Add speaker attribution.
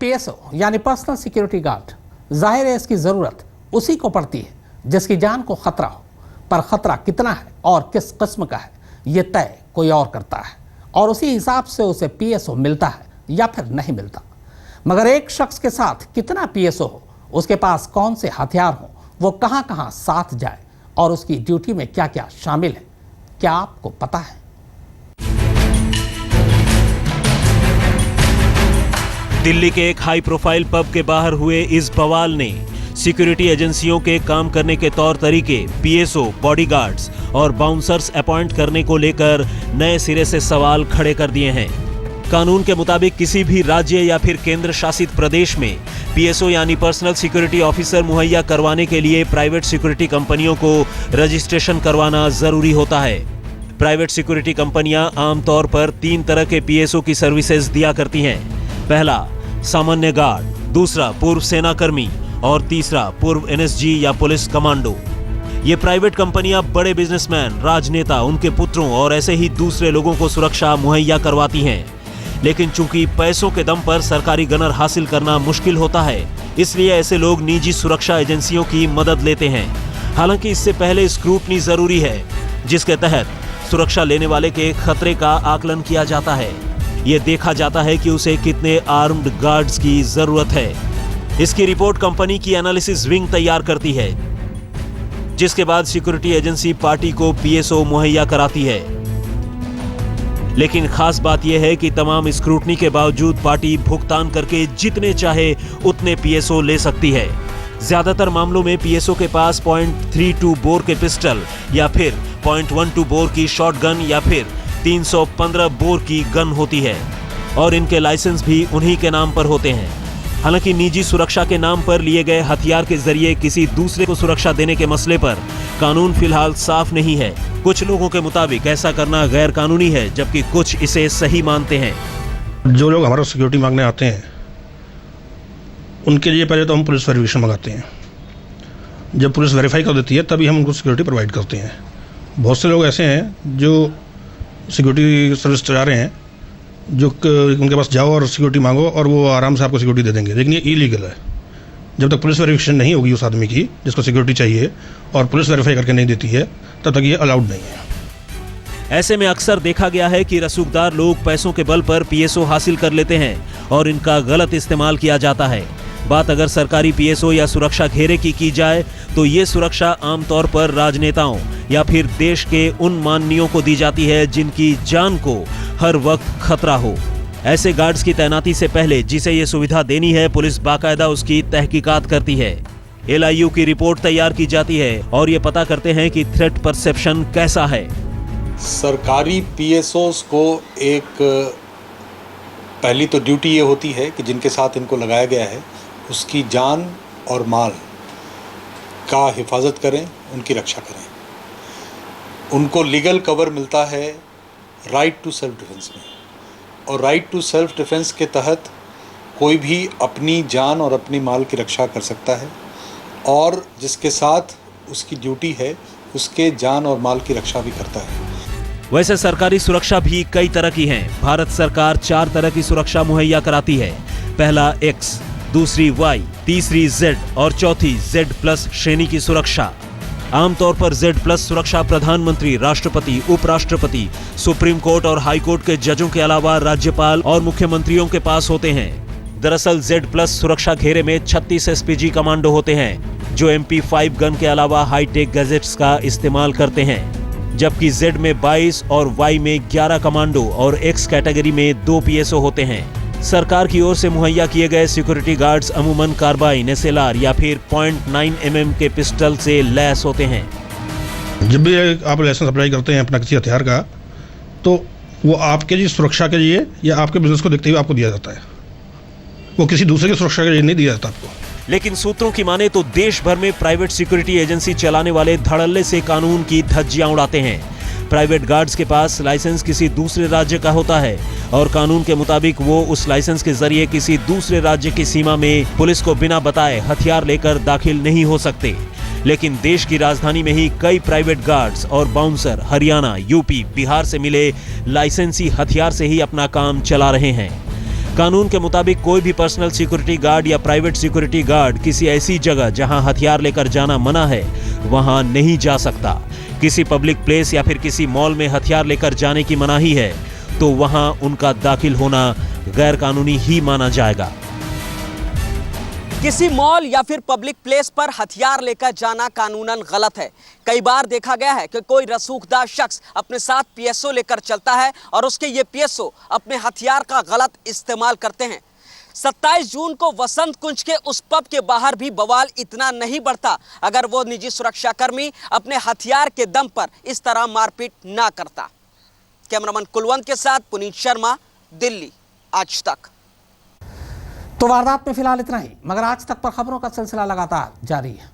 Speaker 1: PSO यानी personal security guard, जाहिर है इसकी जरूरत उसी को पड़ती है जिसकी जान को खतरा हो, पर खतरा कितना है और किस किस्म का है ये तय कोई और करता है और उसी हिसाब से उसे पीएसओ मिलता है या फिर नहीं मिलता। मगर एक शख्स के साथ कितना पीएसओ हो, उसके पास कौन से हथियार हो, वो कहां कहां साथ जाए और उसकी ड्यूटी में क्या क्या शामिल है, क्या आपको पता है?
Speaker 2: दिल्ली के एक हाई प्रोफाइल पब के बाहर हुए इस बवाल ने सिक्योरिटी एजेंसियों के काम करने के तौर तरीके, पीएसओ, बॉडीगार्ड्स और बाउंसर्स अपॉइंट करने को लेकर नए सिरे से सवाल खड़े कर दिए हैं। कानून के मुताबिक किसी भी राज्य या फिर केंद्र शासित प्रदेश में पीएसओ यानी पर्सनल सिक्योरिटी ऑफिसर मुहैया करवाने के लिए प्राइवेट सिक्योरिटी कंपनियों को रजिस्ट्रेशन करवाना जरूरी होता है। प्राइवेट सिक्योरिटी कंपनियां आमतौर पर 3 तरह के पीएसओ की सर्विसेज दिया करती हैं। पहला, सामान्य गार्ड, दूसरा पूर्व सेना कर्मी और तीसरा पूर्व एनएसजी या पुलिस कमांडो। ये प्राइवेट कंपनियां बड़े बिजनेसमैन, राजनेता, उनके पुत्रों और ऐसे ही दूसरे लोगों को सुरक्षा मुहैया करवाती हैं। लेकिन चूंकि पैसों के दम पर सरकारी गनर हासिल करना मुश्किल होता है, इसलिए ऐसे लोग निजी सुरक्षा एजेंसियों की मदद लेते हैं। हालांकि इससे पहले स्क्रूटनी जरूरी है, जिसके तहत सुरक्षा लेने वाले के खतरे का आकलन किया जाता है। ये देखा जाता है कि उसे कितने आर्म्ड गार्ड्स की जरूरत है। इसकी रिपोर्ट कंपनी की एनालिसिस विंग तैयार करती है, जिसके बाद सिक्योरिटी एजेंसी पार्टी को पीएसओ मुहैया कराती है। लेकिन खास बात यह है कि तमाम स्क्रूटनी के बावजूद पार्टी भुगतान करके जितने चाहे उतने पीएसओ ले सकती है। ज्यादातर मामलों में पीएसओ के पास .32 बोर के पिस्टल या फिर .12 बोर की शॉटगन या फिर 315 बोर की गन होती है और इनके लाइसेंस भी उन्हीं के नाम पर होते हैं। हालांकि निजी सुरक्षा के नाम पर लिए गए हथियार के जरिए किसी दूसरे को सुरक्षा देने के मसले पर कानून फिलहाल साफ नहीं है। कुछ लोगों के मुताबिक ऐसा करना गैर कानूनी है, जबकि कुछ इसे सही मानते हैं।
Speaker 3: जो लोग हमारा सिक्योरिटी मांगने आते हैं उनके लिए पहले तो हम पुलिस वेरिफिकेशन मंगाते हैं। जब पुलिस वेरीफाई कर देती है तभी हम उनको सिक्योरिटी प्रोवाइड करते हैं। बहुत से लोग ऐसे हैं जो सिक्योरिटी सर्विस चला रहे हैं, जो उनके पास जाओ और सिक्योरिटी मांगो और वो आराम से आपको सिक्योरिटी दे देंगे, लेकिन ये इलीगल है। जब तक पुलिस वेरिफिकेशन नहीं होगी उस आदमी की जिसको सिक्योरिटी चाहिए और पुलिस वेरीफाई करके नहीं देती है, तब तक ये अलाउड नहीं है।
Speaker 2: ऐसे में अक्सर देखा गया है कि रसूखदार लोग पैसों के बल पर पीएसओ हासिल कर लेते हैं और इनका गलत इस्तेमाल किया जाता है। बात अगर सरकारी पीएसओ या सुरक्षा घेरे की जाए तो ये सुरक्षा आमतौर पर राजनेताओं या फिर देश के उन माननीयों को दी जाती है जिनकी जान को हर वक्त खतरा हो। ऐसे गार्ड्स की तैनाती से पहले जिसे ये सुविधा देनी है, पुलिस बाकायदा उसकी तहकीकात करती है। एलआईयू की रिपोर्ट तैयार की जाती है और ये पता करते हैं कि थ्रेट परसेप्शन कैसा है।
Speaker 4: सरकारी पीएसओस को एक पहली तो ड्यूटी ये होती है कि जिनके साथ इनको लगाया गया है उसकी जान और माल का हिफाजत करें, उनकी रक्षा करें। उनको लीगल कवर मिलता है राइट टू सेल्फ डिफेंस में, और राइट टू सेल्फ डिफेंस के तहत कोई भी अपनी जान और अपनी माल की रक्षा कर सकता है और जिसके साथ उसकी ड्यूटी है उसके जान और माल की रक्षा भी करता है।
Speaker 2: वैसे सरकारी सुरक्षा भी कई तरह की है। भारत सरकार 4 तरह की सुरक्षा मुहैया कराती है। पहला X, दूसरी Y, तीसरी Z और चौथी Z+ श्रेणी की सुरक्षा। आमतौर पर Z+ सुरक्षा प्रधानमंत्री, राष्ट्रपति, उपराष्ट्रपति, सुप्रीम कोर्ट और हाई कोर्ट के जजों के अलावा राज्यपाल और मुख्यमंत्रियों के पास होते हैं। दरअसल Z+ सुरक्षा घेरे में 36 SPG कमांडो होते हैं जो MP5 गन के अलावा हाईटेक गैजेट्स का इस्तेमाल करते हैं, जबकि Z में 22 और Y में 11 कमांडो और X कैटेगरी में 2 PSO होते हैं। सरकार की ओर से मुहैया किए गए सिक्योरिटी गार्ड्स अमूमन कार्बाइन, SLR या फिर .9 mm के पिस्टल से लैस होते हैं।
Speaker 3: जब भी आप लाइसेंस अप्लाई करते हैं अपना किसी हथियार का, तो वो आपके लिए सुरक्षा के लिए या आपके बिजनेस को देखते हुए आपको दिया जाता है, वो किसी दूसरे की सुरक्षा के लिए नहीं दिया जाता आपको।
Speaker 2: लेकिन सूत्रों की माने तो देश भर में प्राइवेट सिक्योरिटी एजेंसी चलाने वाले धड़ल्ले से कानून की धज्जियां उड़ाते हैं। प्राइवेट गार्ड्स के पास लाइसेंस किसी दूसरे राज्य का होता है और कानून के मुताबिक वो उस लाइसेंस के जरिए किसी दूसरे राज्य की सीमा में पुलिस को बिना बताए हथियार लेकर दाखिल नहीं हो सकते। लेकिन देश की राजधानी में ही कई प्राइवेट गार्ड्स और बाउंसर हरियाणा, यूपी, बिहार से मिले लाइसेंसी हथियार से ही अपना काम चला रहे हैं। कानून के मुताबिक कोई भी पर्सनल सिक्योरिटी गार्ड या प्राइवेट सिक्योरिटी गार्ड किसी ऐसी जगह जहां हथियार लेकर जाना मना है वहां नहीं जा सकता। किसी पब्लिक प्लेस या फिर किसी मॉल में हथियार लेकर जाने की मनाही है तो वहां उनका दाखिल होना गैर कानूनी ही माना जाएगा।
Speaker 5: किसी मॉल या फिर पब्लिक प्लेस पर हथियार लेकर जाना कानूनन गलत है। कई बार देखा गया है कि कोई रसूखदार शख्स अपने साथ पीएसओ लेकर चलता है और उसके ये पीएसओ अपने हथियार का गलत इस्तेमाल करते हैं। 27 जून को वसंत कुंज के उस पब के बाहर भी बवाल इतना नहीं बढ़ता अगर वो निजी सुरक्षाकर्मी अपने हथियार के दम पर इस तरह मारपीट ना करता। कैमरामैन कुलवंत के साथ पुनीत शर्मा, दिल्ली, आज तक।
Speaker 1: तो वारदात में फिलहाल इतना ही, मगर आज तक पर खबरों का सिलसिला लगातार जारी है।